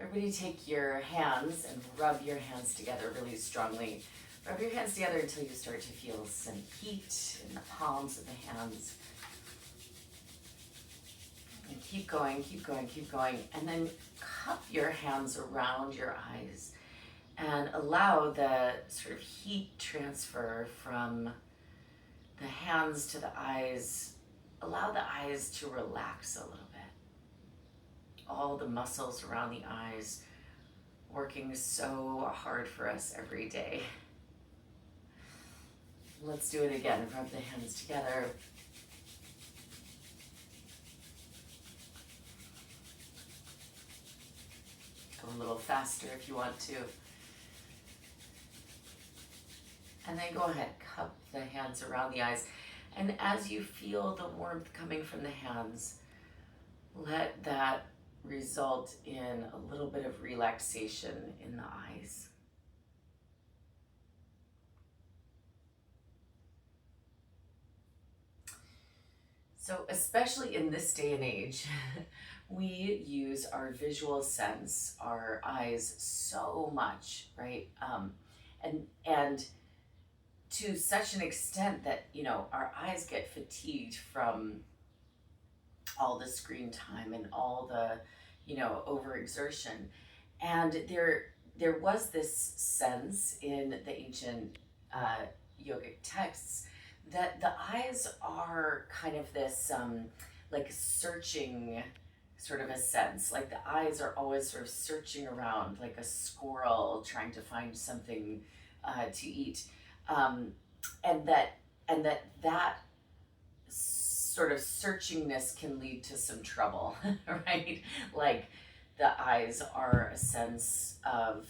Everybody take your hands and rub your hands together really strongly. Rub your hands together until you start to feel some heat in the palms of the hands. And keep going, keep going, keep going. And then cup your hands around your eyes and allow the sort of heat transfer from the hands to the eyes. Allow the eyes to relax a little bit. All the muscles around the eyes working so hard for us every day. Let's do it again. Rub the hands together. Go a little faster if you want to. And then go ahead, cup the hands around the eyes. And as you feel the warmth coming from the hands, let that result in a little bit of relaxation in the eyes. So especially in this day and age, we use our visual sense, our eyes so much, right? And to such an extent that, our eyes get fatigued from all the screen time and all the, overexertion. And there was this sense in the ancient yogic texts that the eyes are kind of this like searching sort of a sense. Like the eyes are always sort of searching around like a squirrel trying to find something to eat. And that sort of searchingness can lead to some trouble, right? Like the eyes are a sense of,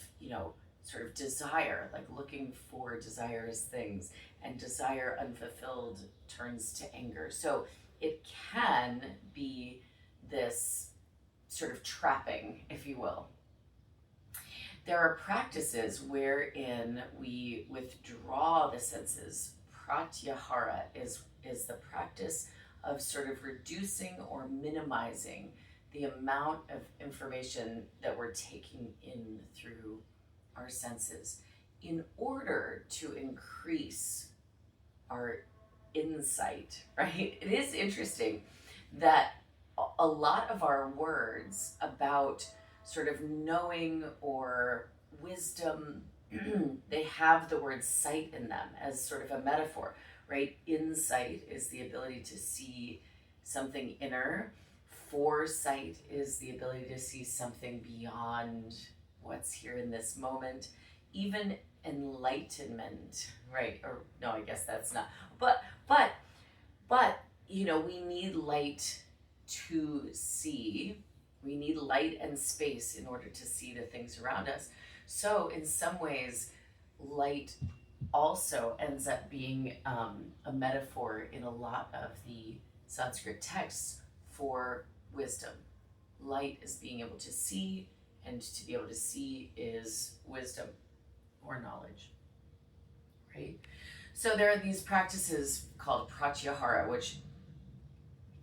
sort of desire, like looking for desirous things, and desire unfulfilled turns to anger. So it can be this sort of trapping, if you will. There are practices wherein we withdraw the senses. Pratyahara is the practice of sort of reducing or minimizing the amount of information that we're taking in through our senses in order to increase our insight, right? It is interesting that a lot of our words about sort of knowing or wisdom, they have the word sight in them as sort of a metaphor, right? Insight is the ability to see something inner. Foresight is the ability to see something beyond what's here in this moment. Even enlightenment, right? Or no, I guess that's not. But we need light to see. We need light and space in order to see the things around us. So in some ways, light also ends up being a metaphor in a lot of the Sanskrit texts for wisdom. Light is being able to see, and to be able to see is wisdom or knowledge, right? So there are these practices called pratyahara, which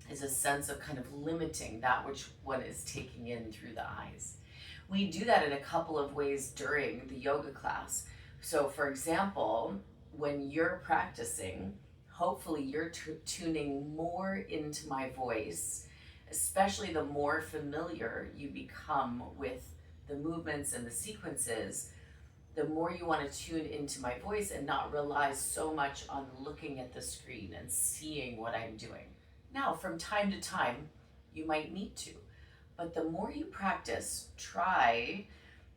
is a sense of kind of limiting that which one is taking in through the eyes. We do that in a couple of ways during the yoga class. So for example, when you're practicing, hopefully you're tuning more into my voice, especially the more familiar you become with the movements and the sequences, the more you want to tune into my voice and not rely so much on looking at the screen and seeing what I'm doing. Now, from time to time, you might need to, but the more you practice, try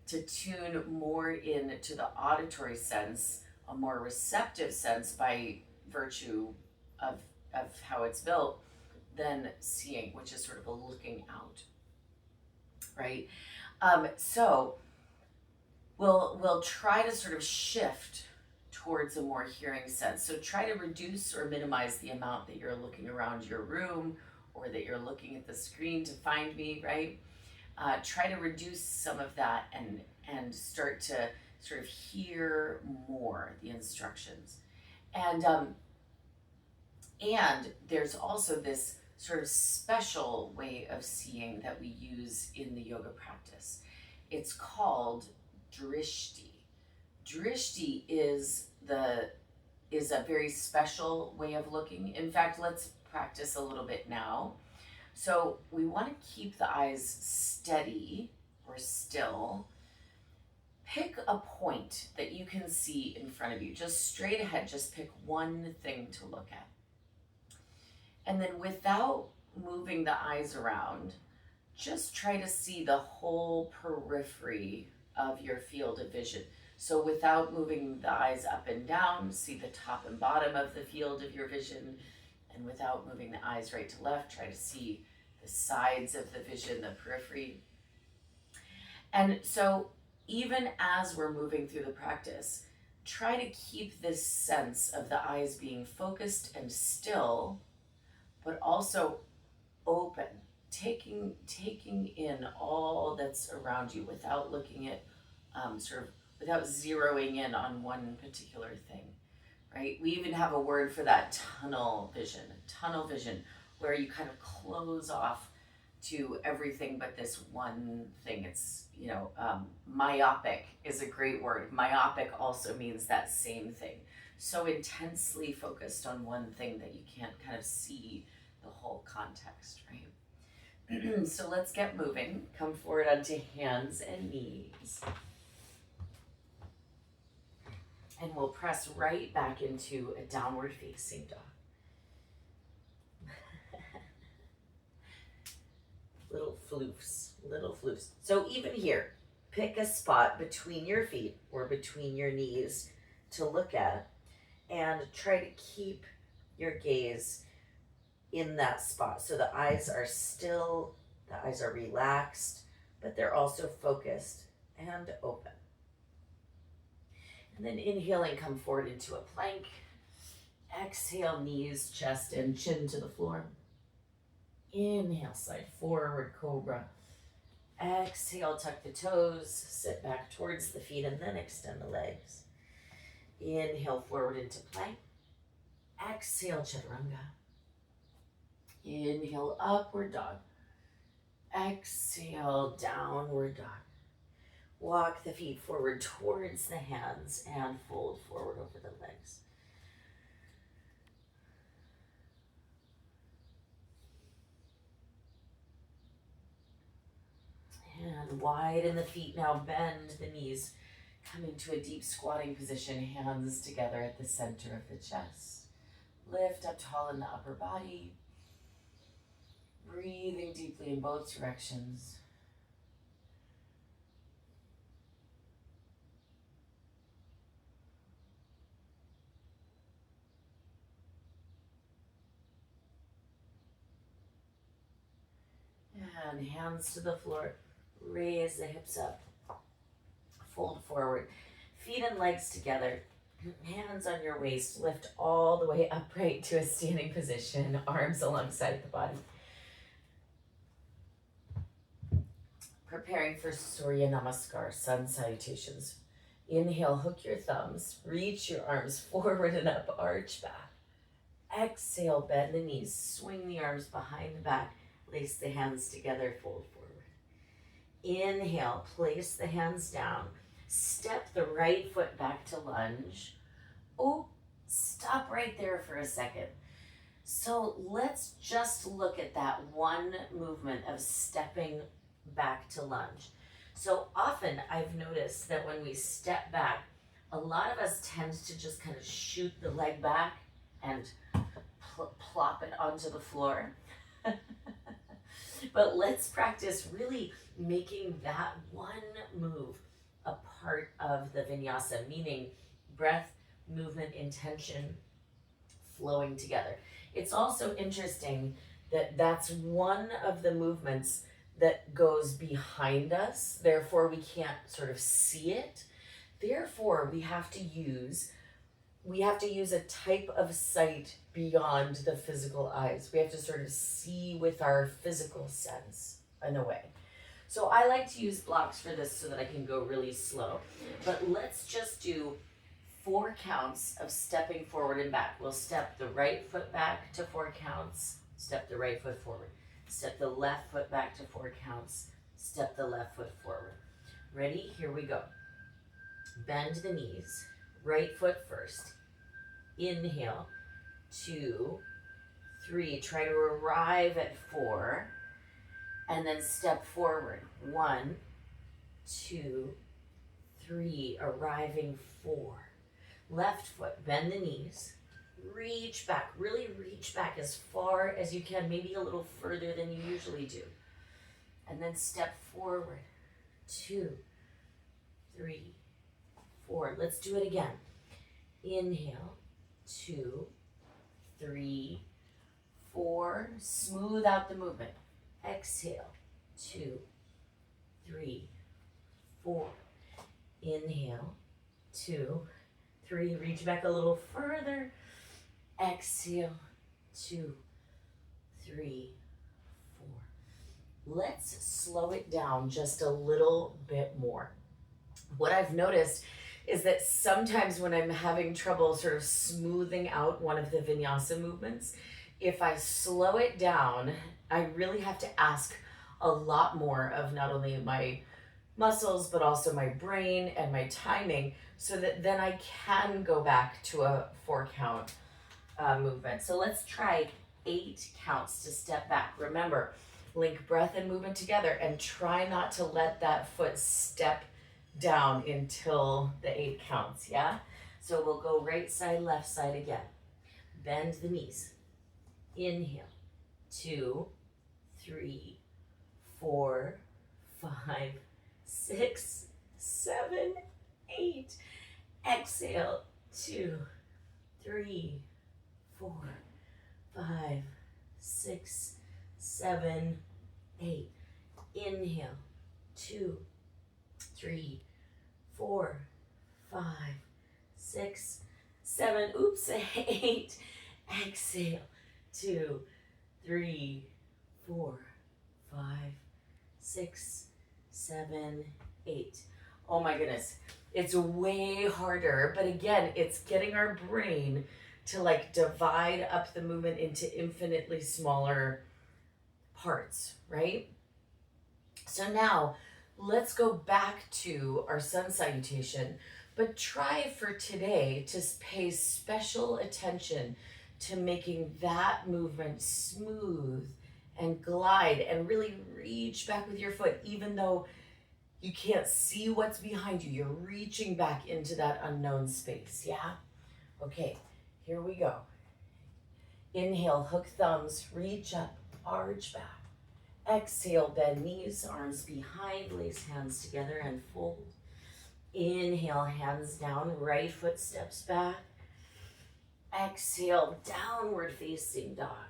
to tune more into the auditory sense, a more receptive sense by virtue of how it's built, than seeing, which is sort of a looking out, right? So we'll try to sort of shift towards a more hearing sense. So try to reduce or minimize the amount that you're looking around your room or that you're looking at the screen to find me, right? Try to reduce some of that and start to sort of hear more the instructions. And there's also this sort of special way of seeing that we use in the yoga practice. It's called drishti. Drishti is a very special way of looking. In fact, let's practice a little bit now. So we want to keep the eyes steady or still. Pick a point that you can see in front of you, just straight ahead. Just pick one thing to look at. And then without moving the eyes around, just try to see the whole periphery of your field of vision. So without moving the eyes up and down, see the top and bottom of the field of your vision. And without moving the eyes right to left, try to see the sides of the vision, the periphery. And so even as we're moving through the practice, try to keep this sense of the eyes being focused and still, but also open, taking in all that's around you without looking at without zeroing in on one particular thing, right? We even have a word for that, tunnel vision, where you kind of close off to everything but this one thing. It's, myopic is a great word. Myopic also means that same thing. So intensely focused on one thing that you can't kind of see the whole context, right? So let's get moving. Come forward onto hands and knees. And we'll press right back into a downward facing dog. Little floofs. So even here, pick a spot between your feet or between your knees to look at, and try to keep your gaze in that spot. So the eyes are still, the eyes are relaxed, but they're also focused and open. And then inhaling, come forward into a plank. Exhale, knees, chest, and chin to the floor. Inhale, slide forward, cobra. Exhale, tuck the toes, sit back towards the feet, and then extend the legs. Inhale, forward into plank. Exhale, chaturanga. Inhale, upward dog. Exhale, downward dog. Walk the feet forward towards the hands and fold forward over the legs. And widen the feet, now bend the knees. Come into a deep squatting position, hands together at the center of the chest. Lift up tall in the upper body. Breathing deeply in both directions. And hands to the floor. Raise the hips up. Fold forward. Feet and legs together. Hands on your waist. Lift all the way upright to a standing position. Arms alongside the body. Preparing for Surya Namaskar, sun salutations. Inhale, hook your thumbs. Reach your arms forward and up. Arch back. Exhale, bend the knees. Swing the arms behind the back. Place the hands together, fold forward. Inhale, place the hands down. Step the right foot back to lunge. Oh, stop right there for a second. So let's just look at that one movement of stepping back to lunge. So often I've noticed that when we step back, a lot of us tend to just kind of shoot the leg back and plop it onto the floor. But let's practice really making that one move a part of the vinyasa, meaning breath, movement, intention flowing together. It's also interesting that that's one of the movements that goes behind us. Therefore, we can't sort of see it. Therefore, we have to use a type of sight beyond the physical eyes. We have to sort of see with our physical sense in a way. So I like to use blocks for this so that I can go really slow. But let's just do 4 counts of stepping forward and back. We'll step the right foot back to 4 counts, step the right foot forward. Step the left foot back to 4 counts, step the left foot forward. Ready? Here we go. Bend the knees. Right foot first. Inhale. 2, 3. Try to arrive at 4. And then step forward. 1, 2, 3. Arriving 4. Left foot. Bend the knees. Reach back. Really reach back as far as you can. Maybe a little further than you usually do. And then step forward. 2, 3, 4. Let's do it again. Inhale. 2, 3, 4. Smooth out the movement. Exhale. 2, 3, 4. Inhale. 2, 3. Reach back a little further. Exhale. 2, 3, 4. Let's slow it down just a little bit more. What I've noticed is that sometimes when I'm having trouble sort of smoothing out one of the vinyasa movements, if I slow it down, I really have to ask a lot more of not only my muscles, but also my brain and my timing, so that then I can go back to a 4 count movement. So let's try 8 counts to step back. Remember, link breath and movement together and try not to let that foot step down until the 8 counts, yeah? So we'll go right side, left side again. Bend the knees. Inhale. 2, 3, 4, 5, 6, 7, 8. Exhale. 2, 3, 4, 5, 6, 7, 8. Inhale. 2, 3, 4, 5, 6, 7. Oops, 8. Exhale. 2, 3, 4, 5, 6, 7, 8. Oh my goodness. It's way harder, but again, it's getting our brain to like divide up the movement into infinitely smaller parts, right? So now let's go back to our sun salutation, but try for today to pay special attention to making that movement smooth and glide and really reach back with your foot, even though you can't see what's behind you. You're reaching back into that unknown space, yeah? Okay, here we go. Inhale, hook thumbs, reach up, arch back. Exhale, bend knees, arms behind, lace hands together and fold. Inhale, hands down, right foot steps back. Exhale, downward facing dog.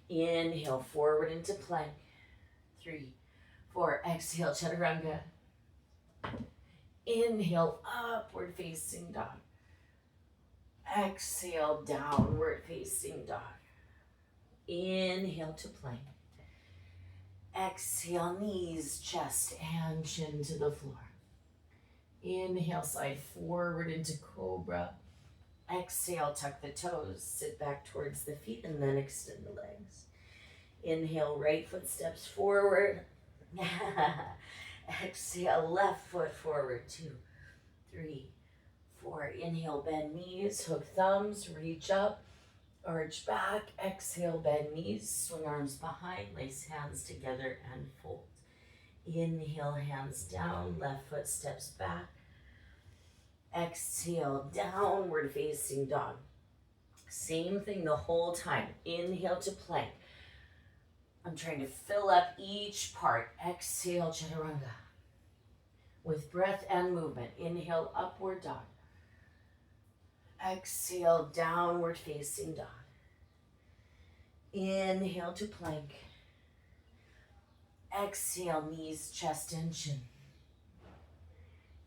Inhale, forward into plank. 3, 4, exhale, chaturanga. Inhale, upward facing dog. Exhale, downward facing dog. Inhale to plank. Exhale, knees, chest, and chin to the floor. Inhale, slide forward into cobra. Exhale, tuck the toes, sit back towards the feet, and then extend the legs. Inhale, right foot steps forward. Exhale, left foot forward. 2, 3, 4. Inhale, bend knees, hook thumbs, reach up, arch back. Exhale, bend knees, swing arms behind, lace hands together and fold. Inhale, hands down, left foot steps back. Exhale, downward facing dog. Same thing the whole time. Inhale to plank. I'm trying to fill up each part. Exhale, chaturanga. With breath and movement. Inhale, upward dog. Exhale, downward facing dog. Inhale to plank. Exhale, knees, chest, and chin.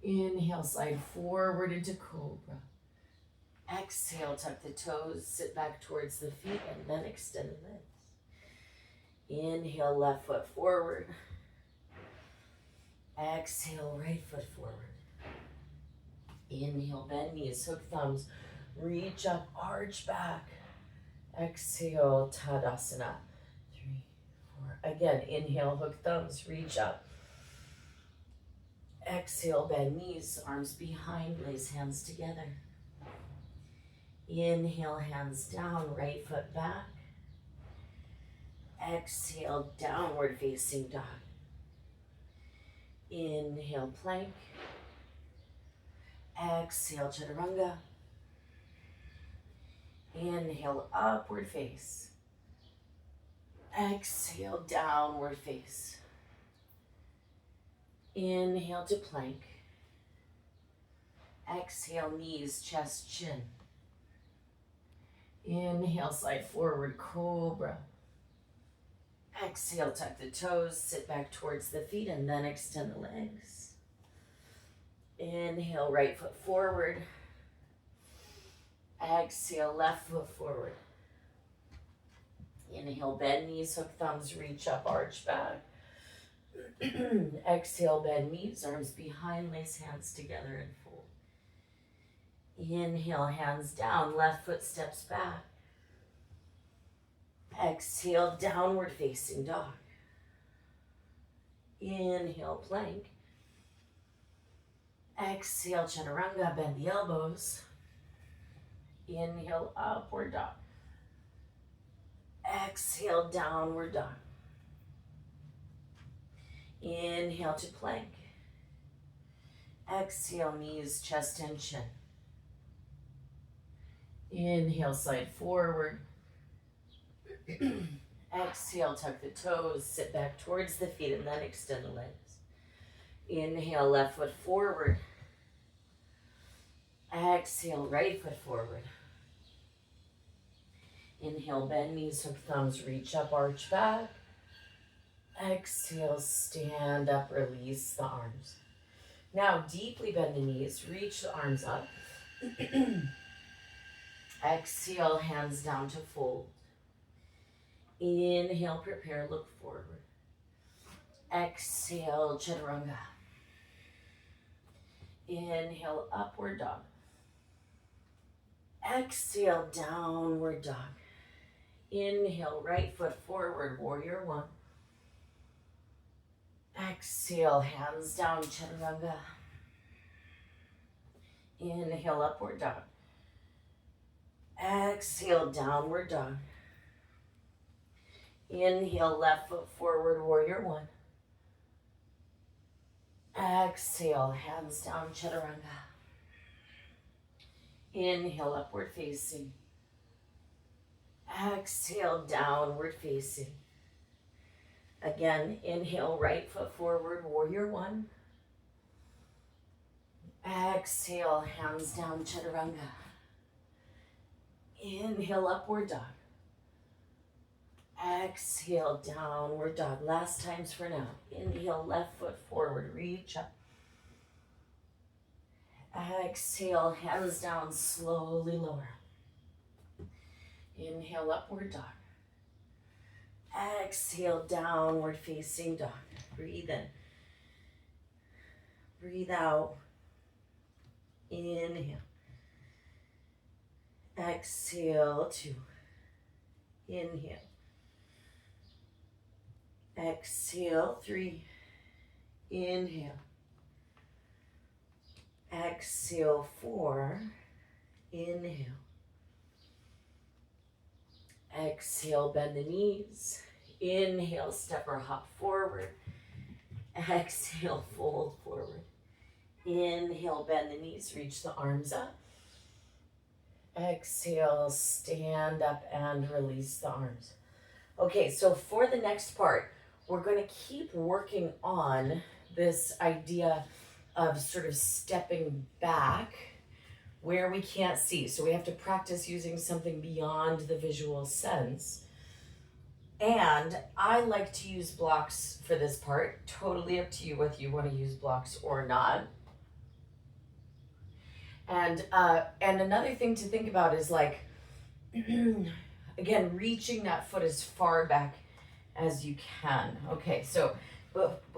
Inhale, slide forward into cobra. Exhale, tuck the toes, sit back towards the feet, and then extend the legs. Inhale, left foot forward. Exhale, right foot forward. Inhale, bend knees, hook thumbs, reach up, arch back. Exhale, Tadasana. 3, 4. Again, inhale, hook thumbs, reach up. Exhale, bend knees, arms behind, lace hands together. Inhale, hands down, right foot back. Exhale, downward facing dog. Inhale, plank. Exhale, chaturanga. Inhale, upward face. Exhale, downward face. Inhale to plank. Exhale, knees, chest, chin. Inhale, slide forward, cobra. Exhale, tuck the toes, sit back towards the feet, and then extend the legs. Inhale, right foot forward. Exhale, left foot forward. Inhale, bend knees, hook thumbs, reach up, arch back. Exhale, bend knees, arms behind, lace hands together and fold. Inhale, hands down, left foot steps back. Exhale, downward facing dog. Inhale, plank. Exhale, chaturanga, bend the elbows. Inhale, upward dog. Exhale, downward dog. Inhale to plank. Exhale, knees, chest, and chin. Inhale, slide forward. Exhale, tuck the toes, sit back towards the feet, and then extend the legs. Inhale, left foot forward. Exhale, right foot forward. Inhale, bend knees, hook thumbs, reach up, arch back. Exhale, stand up, release the arms. Now, deeply bend the knees, reach the arms up. Exhale, hands down to fold. Inhale, prepare, look forward. Exhale, chaturanga. Inhale, upward dog. Exhale, downward dog. Inhale, right foot forward, warrior one. Exhale, hands down, chaturanga. Inhale, upward dog. Exhale, downward dog. Inhale, left foot forward, warrior one. Exhale, hands down, chaturanga. Inhale, upward facing. Exhale, downward facing. Again, inhale, right foot forward, warrior one. Exhale, hands down, chaturanga. Inhale, upward dog. Exhale, downward dog. Last times for now. Inhale, left foot forward, reach up. Exhale, hands down, slowly lower. Inhale, upward dog. Exhale, downward facing dog. Breathe in. Breathe out. Inhale. Exhale, two. Inhale. Exhale, three. Inhale. Exhale, four. Inhale. Exhale, bend the knees. Inhale, step or hop forward. Exhale, fold forward. Inhale, bend the knees, reach the arms up. Exhale, stand up and release the arms. Okay, so for the next part, we're going to keep working on this idea of sort of stepping back where we can't see. So we have to practice using something beyond the visual sense. And I like to use blocks for this part. Totally up to you whether you want to use blocks or not. And another thing to think about is like, again, reaching that foot as far back as you can. Okay, so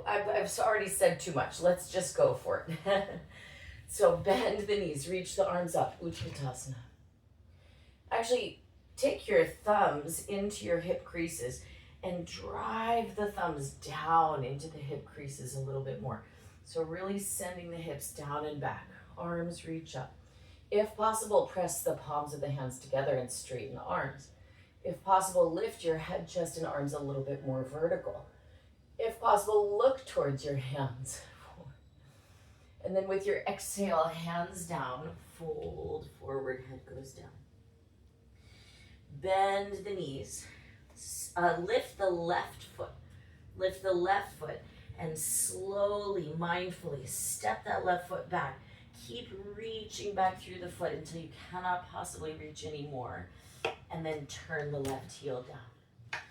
I've already said too much. Let's just go for it. So bend the knees, reach the arms up, Utkatasana. Actually, take your thumbs into your hip creases and drive the thumbs down into the hip creases a little bit more. So really sending the hips down and back. Arms reach up. If possible, press the palms of the hands together and straighten the arms. If possible, lift your head, chest, and arms a little bit more vertical. If possible, look towards your hands. And then with your exhale, hands down, fold forward, head goes down. Bend the knees. Lift the left foot. Lift the left foot and slowly, mindfully step that left foot back. Keep reaching back through the foot until you cannot possibly reach anymore. And then turn the left heel down.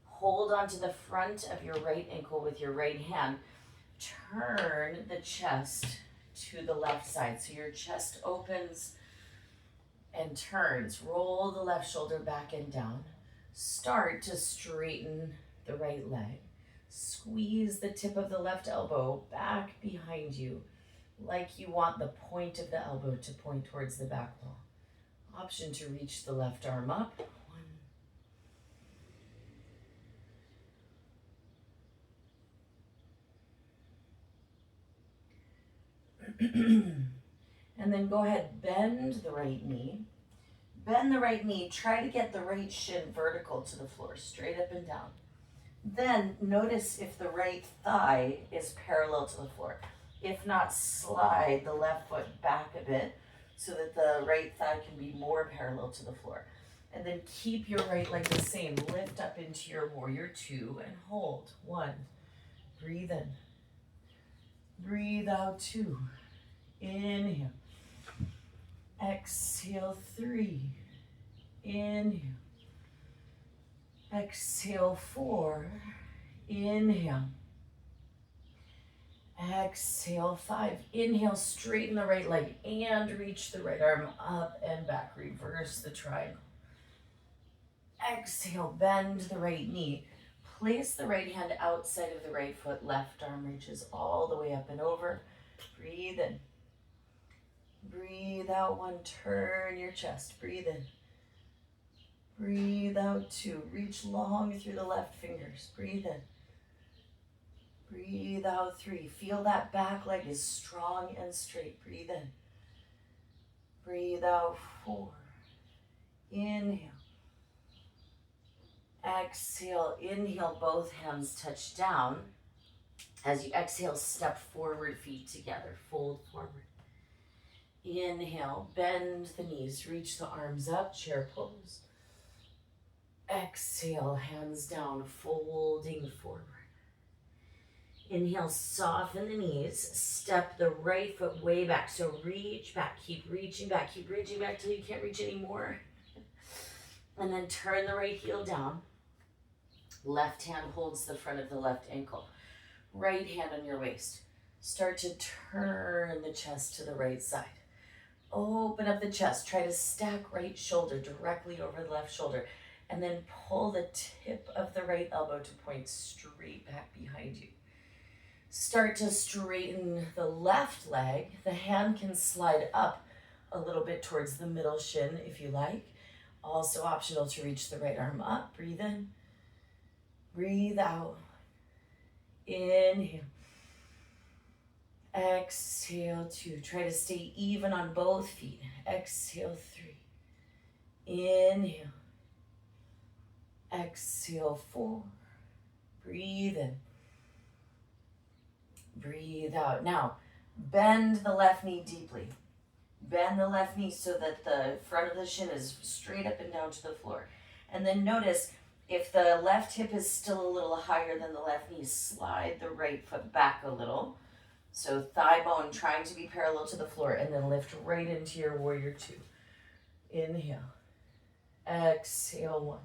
Hold onto the front of your right ankle with your right hand. Turn the chest to the left side. So your chest opens and turns. Roll the left shoulder back and down. Start to straighten the right leg. Squeeze the tip of the left elbow back behind you, like you want the point of the elbow to point towards the back wall. Option to reach the left arm up. And then go ahead, bend the right knee. Bend the right knee. Try to get the right shin vertical to the floor, straight up and down. Then notice if the right thigh is parallel to the floor. If not, slide the left foot back a bit so that the right thigh can be more parallel to the floor. And then keep your right leg the same. Lift up into your warrior two and hold. 1. Breathe in. Breathe out. 2. Inhale. Exhale. 3. Inhale. Exhale. 4. Inhale. Exhale. 5. Inhale, straighten the right leg and reach the right arm up and back. Reverse the triangle. Exhale, bend the right knee. Place the right hand outside of the right foot. Left arm reaches all the way up and over. Breathe in. Breathe out. 1. Turn your chest. Breathe in. Breathe out. 2. Reach long through the left fingers. Breathe in. Breathe out. 3. Feel that back leg is strong and straight. Breathe in. Breathe out. 4. Inhale. Exhale. Inhale, both hands touch down. As you exhale, step forward, feet together. Fold forward. Inhale, bend the knees, reach the arms up, chair pose. Exhale, hands down, folding forward. Inhale, soften the knees, step the right foot way back. So reach back, keep reaching back till you can't reach anymore. And then turn the right heel down. Left hand holds the front of the left ankle. Right hand on your waist. Start to turn the chest to the right side. Open up the chest. Try to stack right shoulder directly over the left shoulder. And then pull the tip of the right elbow to point straight back behind you. Start to straighten the left leg. The hand can slide up a little bit towards the middle shin if you like. Also optional to reach the right arm up. Breathe in. Breathe out. Inhale. Exhale. 2. Try to stay even on both feet. Exhale. 3. Inhale. Exhale. 4. Breathe in. Breathe out. Now, bend the left knee deeply. Bend the left knee so that the front of the shin is straight up and down to the floor. And then notice if the left hip is still a little higher than the left knee, slide the right foot back a little. So thigh bone trying to be parallel to the floor, and then lift right into your warrior two. Inhale. Exhale.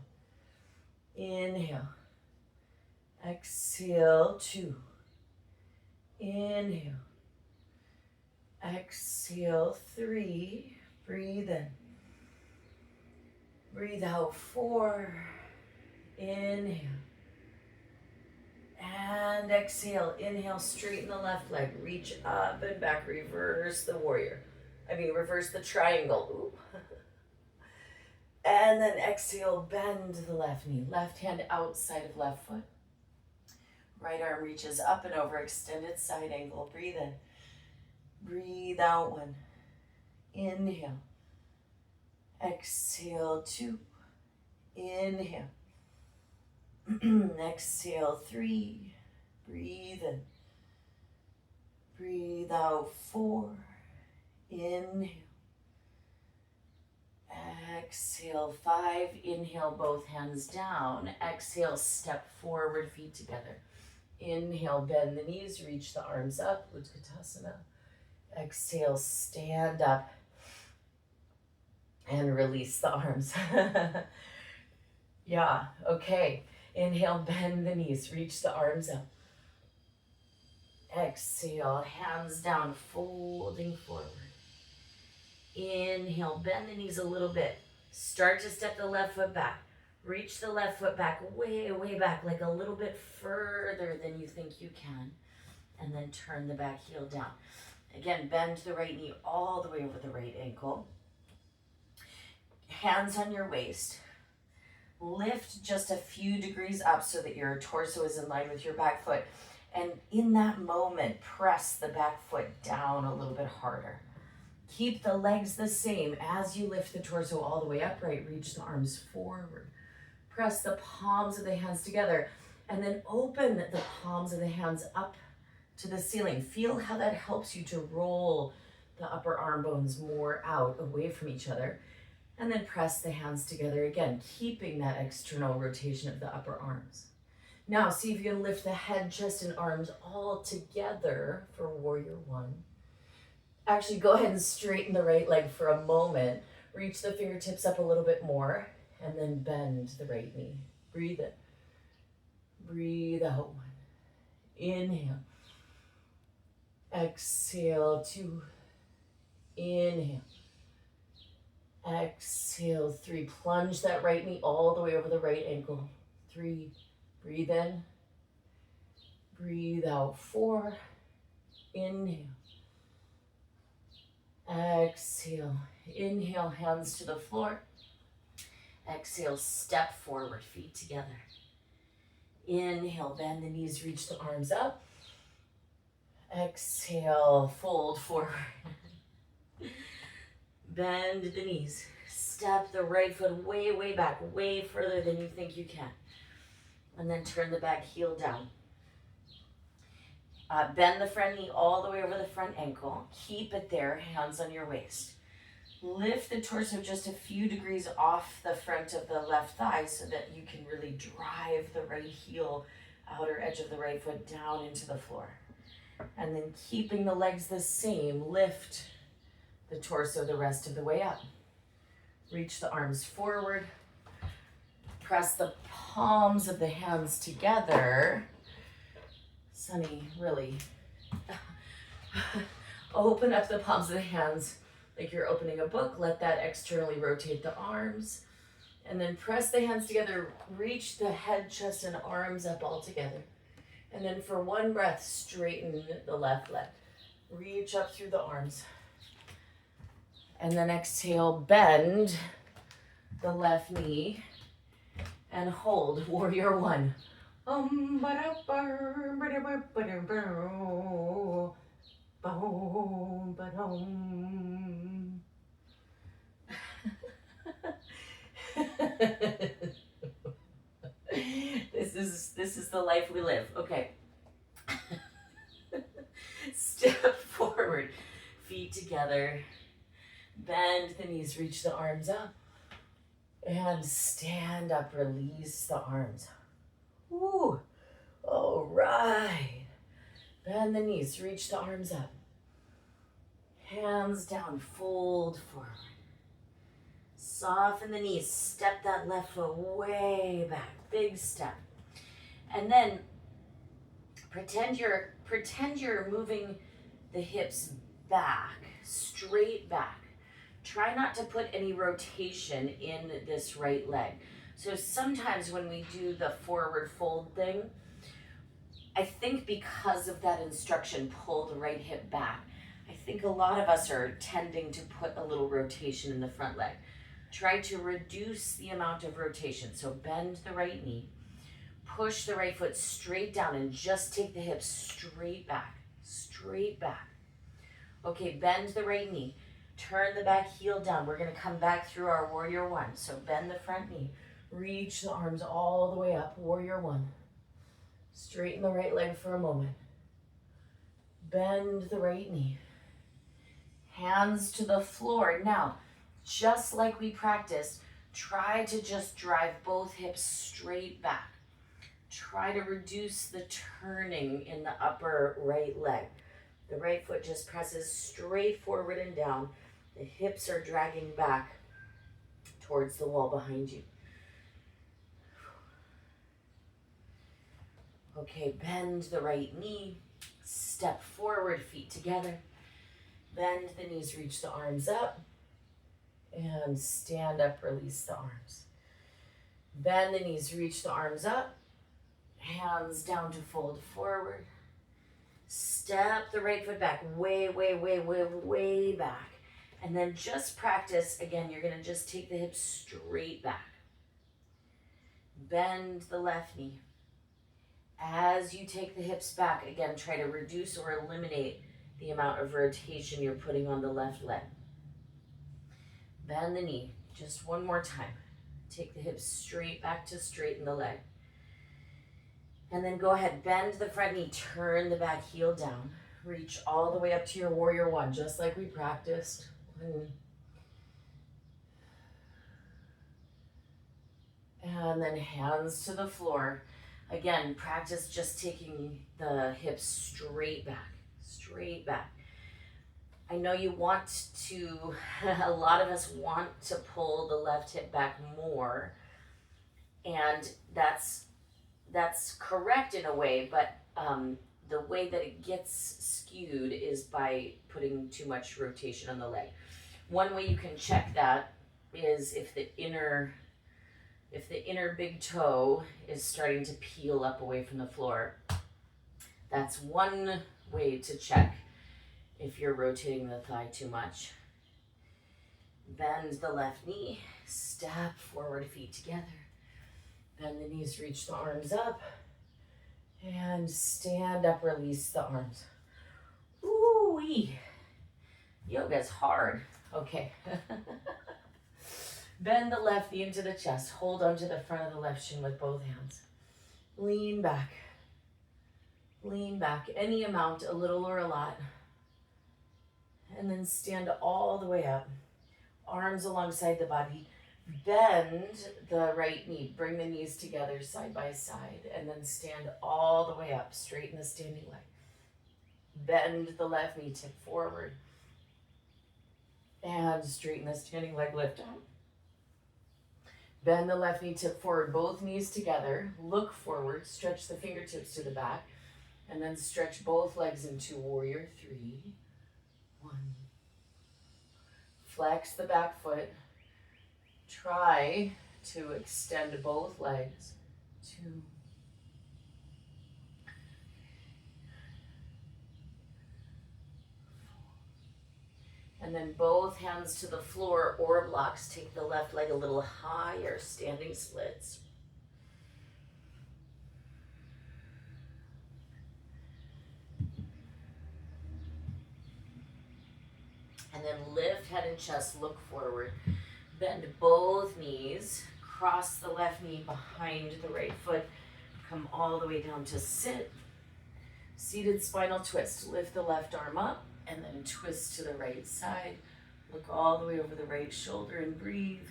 1. Inhale. Exhale. 2. Inhale. Exhale. 3. Breathe in. Breathe out. 4. Inhale. And exhale. Inhale, straighten the left leg. Reach up and back. Reverse the warrior. Reverse the triangle. Ooh. And then exhale, bend the left knee. Left hand outside of left foot. Right arm reaches up and over, extended side angle. Breathe in. Breathe out 1. Inhale. Exhale 2. Inhale. Exhale 3. Breathe in. Breathe out 4. Inhale. Exhale 5. Inhale, both hands down. Exhale, step forward, feet together. Inhale, bend the knees, reach the arms up, Utkatasana. Exhale, stand up and release the arms. Yeah, okay. Inhale, bend the knees, reach the arms up. Exhale, hands down, folding forward. Inhale, bend the knees a little bit. Start to step the left foot back. Reach the left foot back, way, way back, like a little bit further than you think you can. And then turn the back heel down. Again, bend the right knee all the way over the right ankle. Hands on your waist. Lift just a few degrees up so that your torso is in line with your back foot. And in that moment, press the back foot down a little bit harder. Keep the legs the same as you lift the torso all the way upright. Reach the arms forward. Press the palms of the hands together and then open the palms of the hands up to the ceiling. Feel how that helps you to roll the upper arm bones more out away from each other. And then press the hands together again, keeping that external rotation of the upper arms. Now see if you can lift the head, chest, and arms all together for Warrior 1. Actually, go ahead and straighten the right leg for a moment. Reach the fingertips up a little bit more, and then bend the right knee. Breathe in. Breathe out 1. Inhale. Exhale 2. Inhale. Exhale 3. Plunge that right knee all the way over the right ankle. 3. Breathe in. Breathe out 4. Inhale. Exhale. Inhale, hands to the floor. Exhale, step forward, feet together. Inhale, bend the knees, reach the arms up. Exhale, fold forward. Bend the knees. Step the right foot way, way back, way further than you think you can. And then turn the back heel down. Bend the front knee all the way over the front ankle. Keep it there, hands on your waist. Lift the torso just a few degrees off the front of the left thigh so that you can really drive the right heel, outer edge of the right foot down into the floor. And then keeping the legs the same, lift the torso the rest of the way up. Reach the arms forward. Press the palms of the hands together. Sunny, really. Open up the palms of the hands like you're opening a book. Let that externally rotate the arms. And then press the hands together. Reach the head, chest, and arms up all together. And then for one breath, straighten the left leg. Reach up through the arms. And then exhale, bend the left knee. And hold, Warrior 1. This is the life we live. Okay. Step forward, feet together. Bend the knees, reach the arms up. And stand up, release the arms. Woo. All right. Bend the knees, reach the arms up. Hands down, fold forward. Soften the knees, step that left foot way back, big step. And then pretend you're moving the hips back, straight back. Try not to put any rotation in this right leg. So sometimes when we do the forward fold thing, I think because of that instruction, pull the right hip back, I think a lot of us are tending to put a little rotation in the front leg. Try to reduce the amount of rotation. So bend the right knee, push the right foot straight down and just take the hips straight back, straight back. Okay, bend the right knee. Turn the back heel down. We're gonna come back through our warrior one. So bend the front knee. Reach the arms all the way up, warrior one. Straighten the right leg for a moment. Bend the right knee. Hands to the floor. Now, just like we practiced, try to just drive both hips straight back. Try to reduce the turning in the upper right leg. The right foot just presses straight forward and down. The hips are dragging back towards the wall behind you. Okay, bend the right knee. Step forward, feet together. Bend the knees, reach the arms up. And stand up, release the arms. Bend the knees, reach the arms up. Hands down to fold forward. Step the right foot back, way, way, way, way, way back. And then just practice, again, you're gonna just take the hips straight back. Bend the left knee. As you take the hips back, again, try to reduce or eliminate the amount of rotation you're putting on the left leg. Bend the knee, just one more time. Take the hips straight back to straighten the leg. And then go ahead, bend the front knee, turn the back heel down. Reach all the way up to your warrior one, just like we practiced. And then hands to the floor. Again, practice just taking the hips straight back, straight back. I know you want to, a lot of us want to pull the left hip back more, and that's correct in a way, but the way that it gets skewed is by putting too much rotation on the leg. One way you can check that is if the inner big toe is starting to peel up away from the floor. That's one way to check if you're rotating the thigh too much. Bend the left knee, step forward, feet together. Bend the knees, reach the arms up, and stand up, release the arms. Ooh-wee. Yoga's hard. Okay. Bend the left knee into the chest. Hold onto the front of the left shin with both hands. Lean back. Lean back. Any amount, a little or a lot. And then stand all the way up. Arms alongside the body. Bend the right knee. Bring the knees together side by side. And then stand all the way up. Straighten the standing leg. Bend the left knee, tip forward. And straighten the standing leg, lift up. Bend the left knee, tip forward, both knees together. Look forward, stretch the fingertips to the back. And then stretch both legs into warrior three. 1. Flex the back foot. Try to extend both legs. 2. And then both hands to the floor or blocks. Take the left leg a little higher, standing splits. And then lift head and chest, look forward. Bend both knees, cross the left knee behind the right foot. Come all the way down to sit. Seated spinal twist. Lift the left arm up and then twist to the right side. Look all the way over the right shoulder and breathe.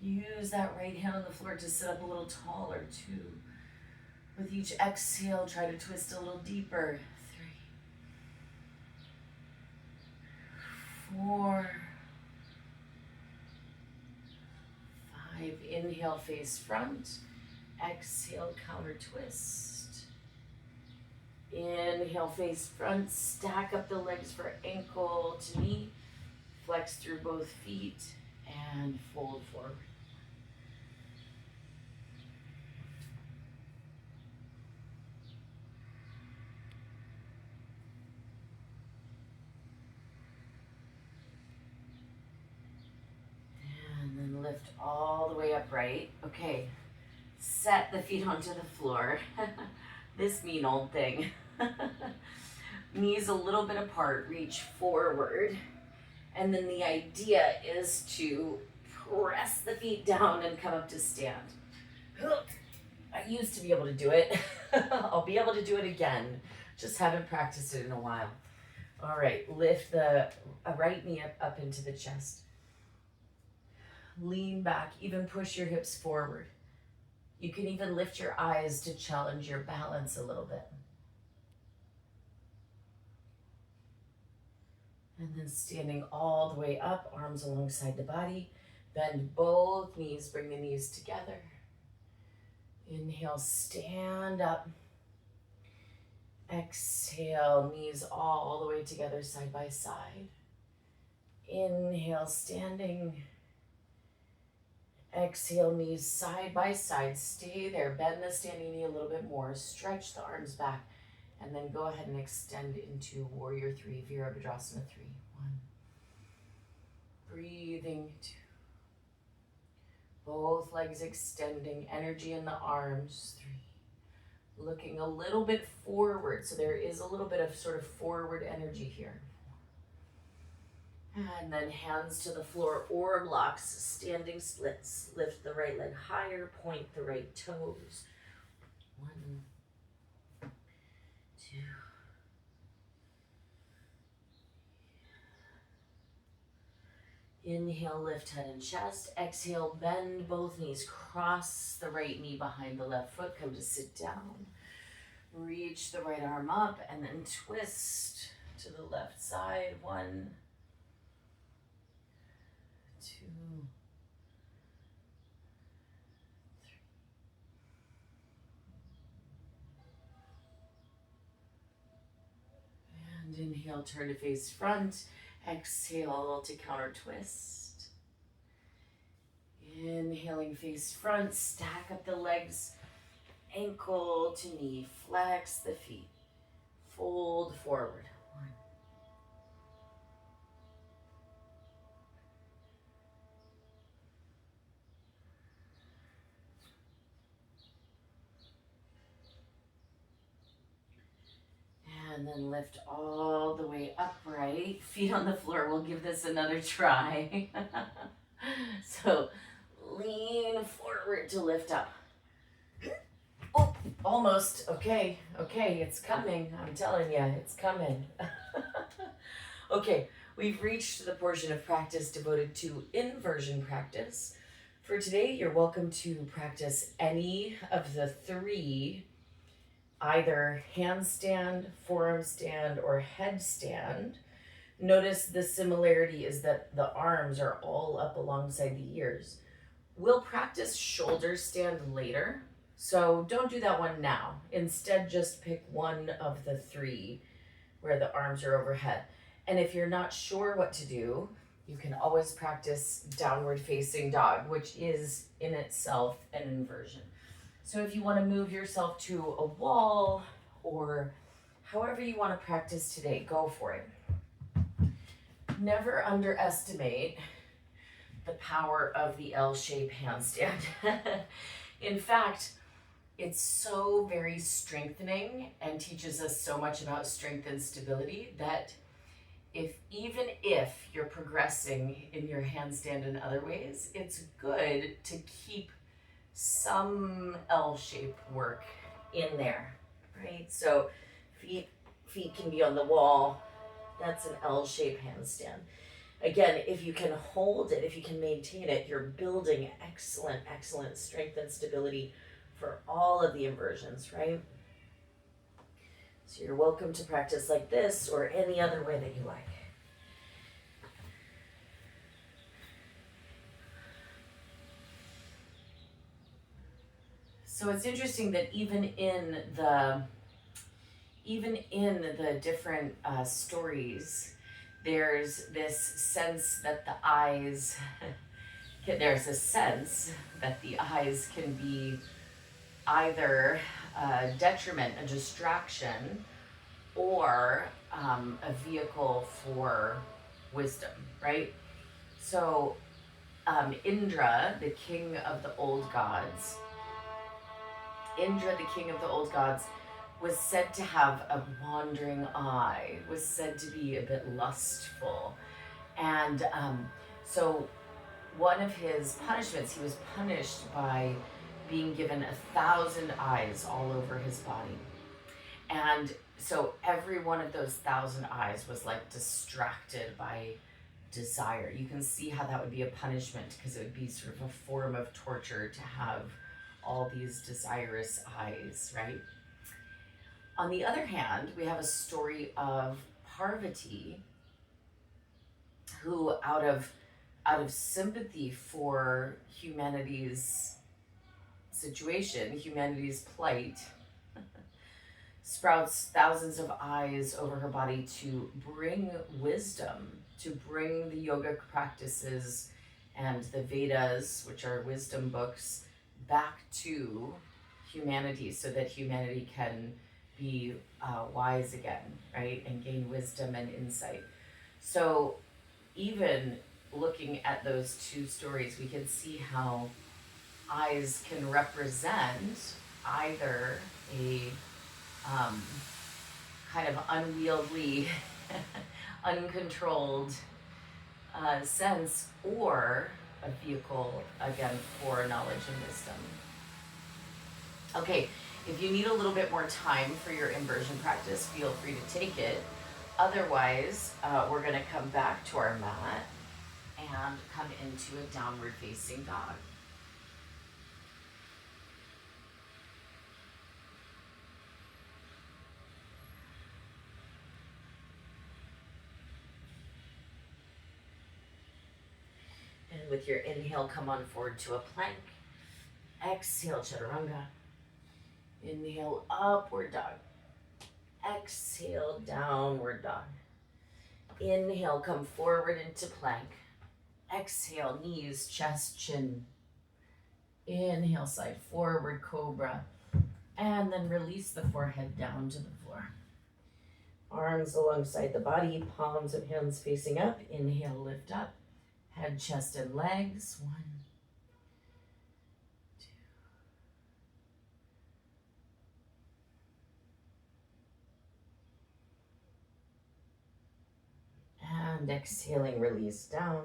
1. Use that right hand on the floor to sit up a little taller. 2. With each exhale, try to twist a little deeper. 3. 4. 5. Inhale, face front. Exhale, counter twist. Inhale, face front. Stack up the legs for ankle to knee. Flex through both feet and fold forward. And then lift all the way upright. Okay, Set the feet onto the floor. This mean old thing. Knees a little bit apart, reach forward. And then the idea is to press the feet down and come up to stand. I used to be able to do it. I'll be able to do it again. Just haven't practiced it in a while. All right, lift the right knee up into the chest. Lean back, even push your hips forward. You can even lift your eyes to challenge your balance a little bit. And then standing all the way up, arms alongside the body. Bend both knees, bring the knees together. Inhale, stand up. Exhale, knees all the way together, side by side. Inhale, standing. Exhale, knees side by side. Stay there. Bend the standing knee a little bit more. Stretch the arms back. And then go ahead and extend into Warrior 3, Virabhadrasana 3. 1. Breathing. 2. Both legs extending. Energy in the arms. 3. Looking a little bit forward. So there is a little bit of sort of forward energy here. And then hands to the floor or blocks, standing splits. Lift the right leg higher, point the right toes. 1, 2. Inhale, lift head and chest. Exhale, bend both knees. Cross the right knee behind the left foot. Come to sit down. Reach the right arm up and then twist to the left side. 1, 2, 3. And inhale, turn to face front. Exhale to counter twist. Inhaling, face front. Stack up the legs, ankle to knee. Flex the feet. Fold forward. 1. And then lift all the way upright. Feet on the floor. We'll give this another try. So lean forward to lift up. Oh, almost. Okay, it's coming. I'm telling you, it's coming. Okay, we've reached the portion of practice devoted to inversion practice. For today, you're welcome to practice any of the 3, either handstand, forearm stand, or headstand. Notice the similarity is that the arms are all up alongside the ears. We'll practice shoulder stand later, so don't do that one now. Instead, just pick one of the 3 where the arms are overhead. And if you're not sure what to do, you can always practice downward facing dog, which is in itself an inversion. So if you want to move yourself to a wall or however you want to practice today, go for it. Never underestimate the power of the L-shaped handstand. In fact, it's so very strengthening and teaches us so much about strength and stability that even if you're progressing in your handstand in other ways, it's good to keep some L-shaped work in there, right? So feet can be on the wall. That's an L-shaped handstand. Again, if you can hold it, if you can maintain it, you're building excellent strength and stability for all of the inversions, right? So you're welcome to practice like this or any other way that you like. So it's interesting that even in the different stories, there's this sense that the eyes can be either a detriment, a distraction, or a vehicle for wisdom, right? So Indra, the king of the old gods, Indra, the king of the old gods, was said to have a wandering eye, was said to be a bit lustful. And so one of his punishments, he was punished by being given 1,000 eyes all over his body. And so every one of those 1,000 eyes was like distracted by desire. You can see how that would be a punishment, because it would be sort of a form of torture to have all these desirous eyes, right? On the other hand, we have a story of Parvati, who out of sympathy for humanity's situation, humanity's plight, sprouts thousands of eyes over her body to bring wisdom, to bring the yoga practices and the Vedas, which are wisdom books, back to humanity, so that humanity can be wise again, right? And gain wisdom and insight. So even looking at those two stories, we can see how eyes can represent either a kind of unwieldy, uncontrolled sense, or a vehicle, again, for knowledge and wisdom. Okay, if you need a little bit more time for your inversion practice, feel free to take it. Otherwise, we're going to come back to our mat and come into a downward facing dog. And with your inhale, come on forward to a plank. Exhale, chaturanga. Inhale, upward dog. Exhale, downward dog. Inhale, come forward into plank. Exhale, knees, chest, chin. Inhale, side forward, cobra. And then release the forehead down to the floor. Arms alongside the body, palms of hands facing up. Inhale, lift up. Head, chest, and legs. 1, 2. And exhaling, release down.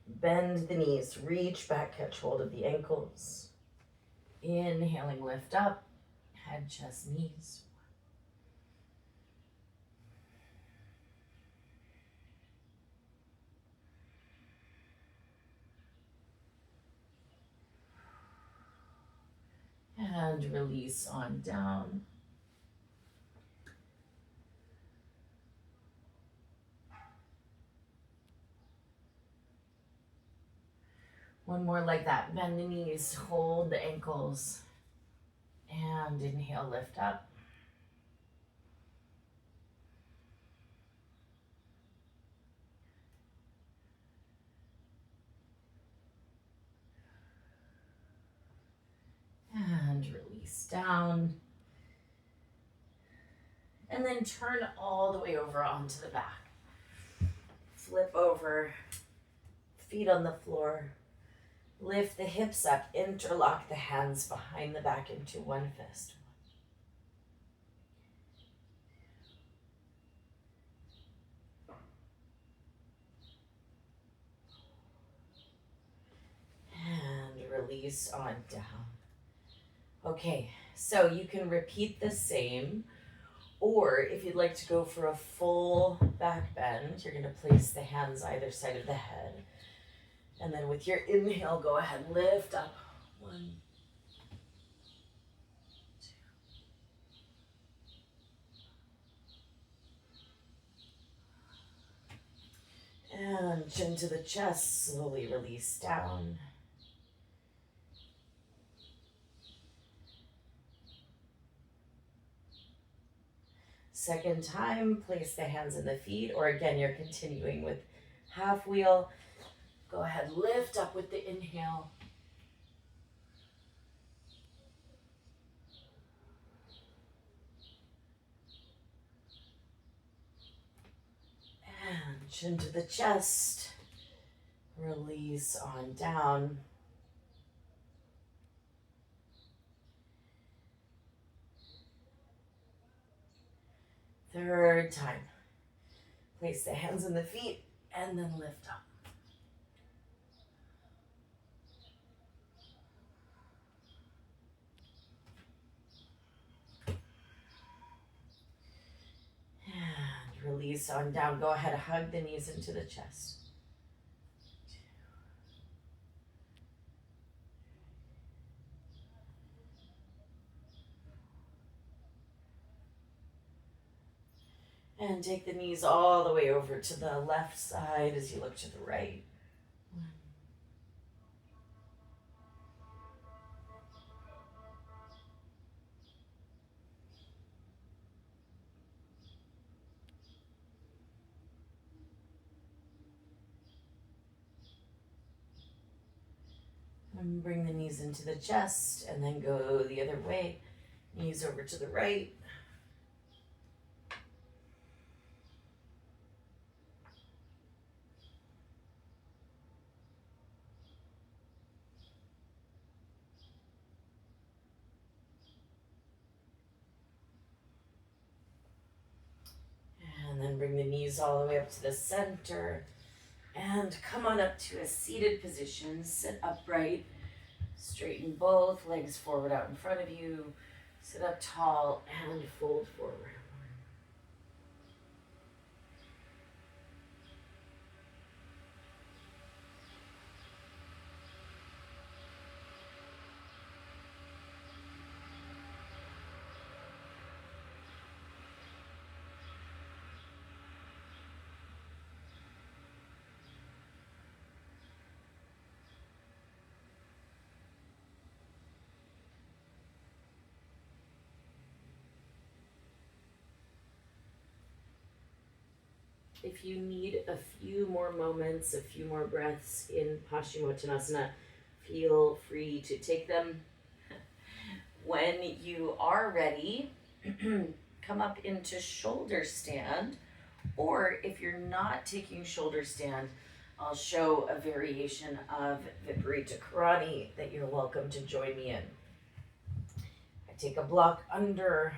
Bend the knees, reach back, catch hold of the ankles. Inhaling, lift up. Head, chest, knees. 1. And release on down. One more like that. Bend the knees, hold the ankles. And inhale, lift up. And release down. And then turn all the way over onto the back. Flip over, feet on the floor. Lift the hips up, interlock the hands behind the back into one fist. And release on down. Okay, so you can repeat the same, or if you'd like to go for a full back bend, you're going to place the hands either side of the head. And then with your inhale, go ahead, lift up. 1, 2. And chin to the chest, slowly release down. Second time, place the hands in the feet, or again, you're continuing with half wheel. Go ahead, lift up with the inhale. And chin to the chest. Release on down. Third time. Place the hands on the feet and then lift up. And release on down. Go ahead, hug the knees into the chest. And take the knees all the way over to the left side as you look to the right. And bring the knees into the chest and then go the other way. Knees over to the right. And then bring the knees all the way up to the center. And come on up to a seated position. Sit upright. Straighten both legs forward out in front of you. Sit up tall and fold forward. If you need a few more moments, a few more breaths in Paschimottanasana, feel free to take them. When you are ready, come up into shoulder stand, or if you're not taking shoulder stand, I'll show a variation of Viparita Karani that you're welcome to join me in. I take a block under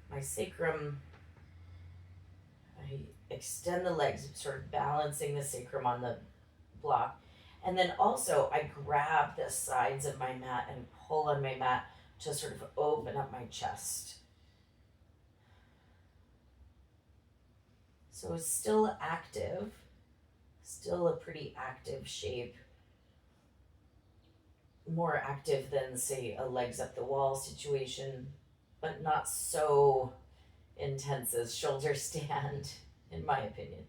my sacrum. I extend the legs, sort of balancing the sacrum on the block. And then also I grab the sides of my mat and pull on my mat to sort of open up my chest. So it's still active, still a pretty active shape. More active than, say, a legs up the wall situation, but not so intense as shoulder stand, in my opinion.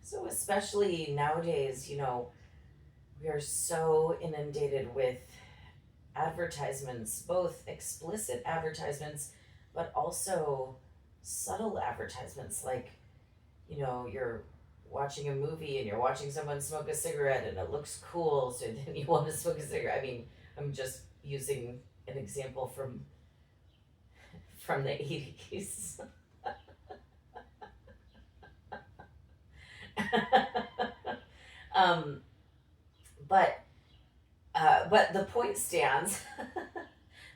So especially nowadays, we are so inundated with advertisements, both explicit advertisements, but also subtle advertisements, like, you're watching a movie and you're watching someone smoke a cigarette and it looks cool, so then you want to smoke a cigarette. I mean, I'm just using an example from the 80s. um, but the point stands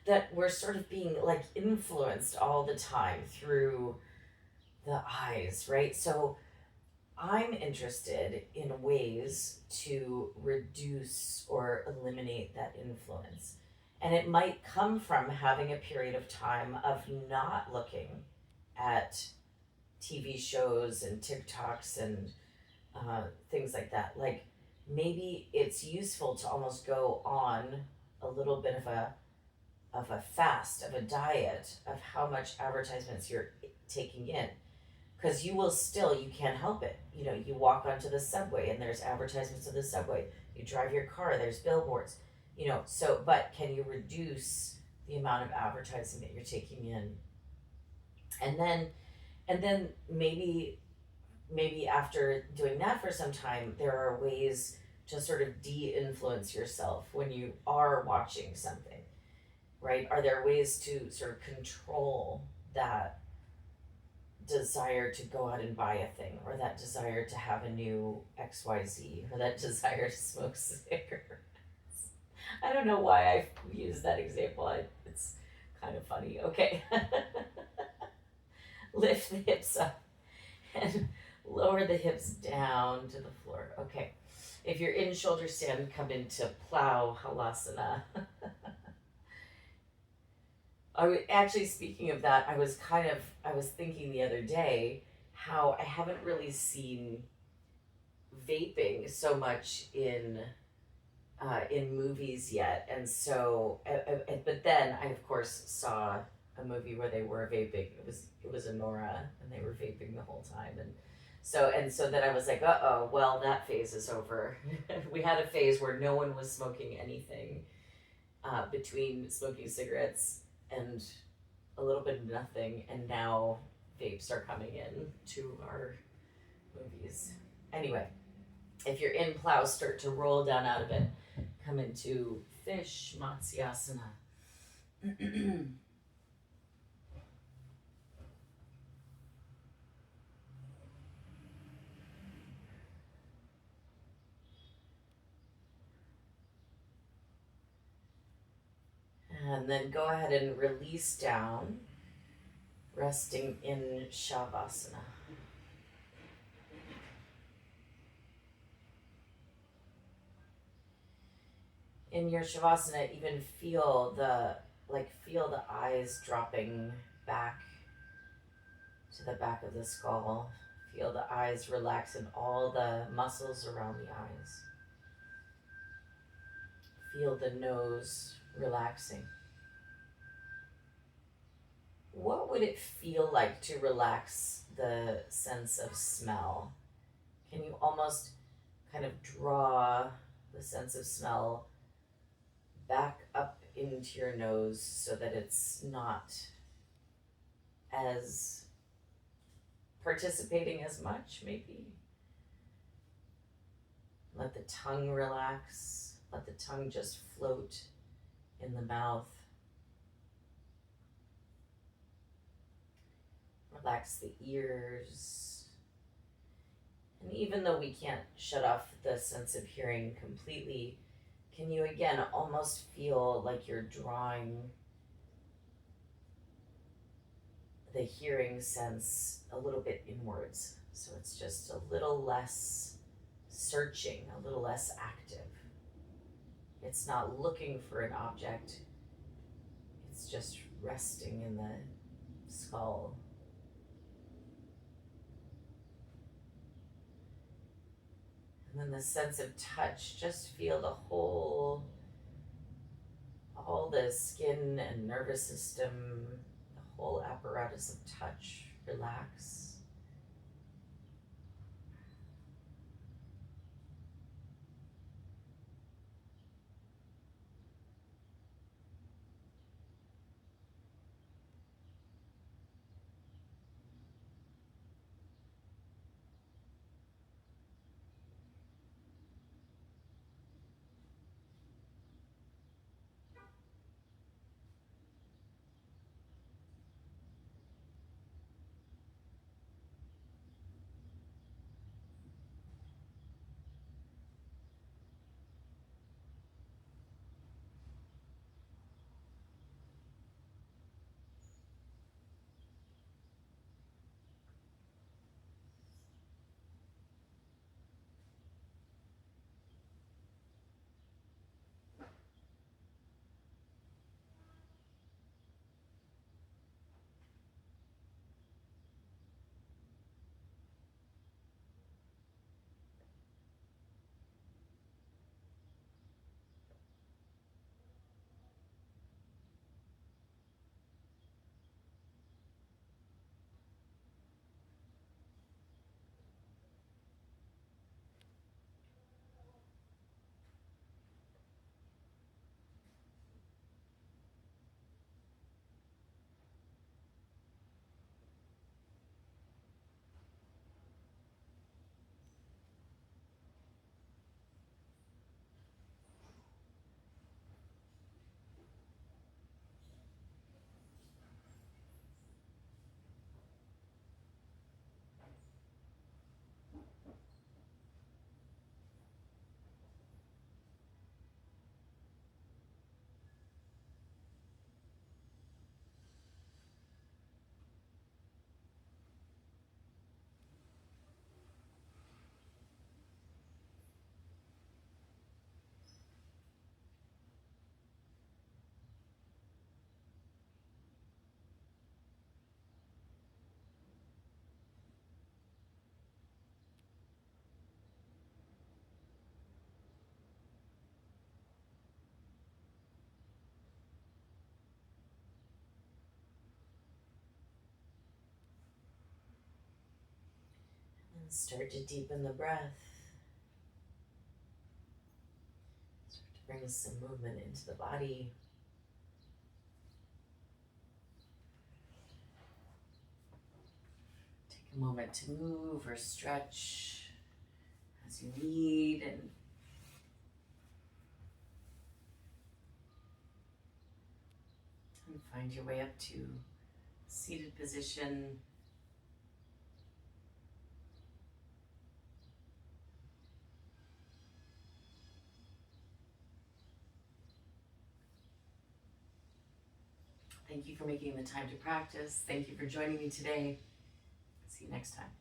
that we're sort of being like influenced all the time through the eyes, right? So I'm interested in ways to reduce or eliminate that influence. And it might come from having a period of time of not looking at TV shows and TikToks and things like that. Like, maybe it's useful to almost go on a little bit of a fast, of a diet, of how much advertisements you're taking in, because you can't help it. You walk onto the subway and there's advertisements of the subway. You drive your car, there's billboards. But can you reduce the amount of advertising that you're taking in? And then maybe after doing that for some time, there are ways to sort of de-influence yourself when you are watching something, right? Are there ways to sort of control that desire to go out and buy a thing, or that desire to have a new XYZ, or that desire to smoke cigarettes. I don't know why I used that example. It's kind of funny. Okay. Lift the hips up and lower the hips down to the floor. Okay. If you're in shoulder stand, come into plow halasana. Actually, speaking of that, I was thinking the other day how I haven't really seen vaping so much in movies yet, and so but then I of course saw a movie where they were vaping. It was Anora, and they were vaping the whole time, and so then I was like, well, that phase is over. We had a phase where no one was smoking anything, between smoking cigarettes and a little bit of nothing, and now vapes are coming in to our movies. Anyway, if you're in plow, start to roll down out of it. Come into fish Matsyasana. And then go ahead and release down, resting in Shavasana. In your Shavasana, even feel the eyes dropping back to the back of the skull. Feel the eyes relax and all the muscles around the eyes. Feel the nose relaxing. What would it feel like to relax the sense of smell? Can you almost kind of draw the sense of smell back up into your nose so that it's not as participating as much, maybe? Let the tongue relax. Let the tongue just float in the mouth. Relax the ears. And even though we can't shut off the sense of hearing completely, can you again almost feel like you're drawing the hearing sense a little bit inwards? So it's just a little less searching, a little less active. It's not looking for an object, it's just resting in the skull. And then the sense of touch, just feel all the skin and nervous system, the whole apparatus of touch relax. Start to deepen the breath. Start to bring some movement into the body. Take a moment to move or stretch as you need, and find your way up to seated position. Thank you for making the time to practice. Thank you for joining me today. See you next time.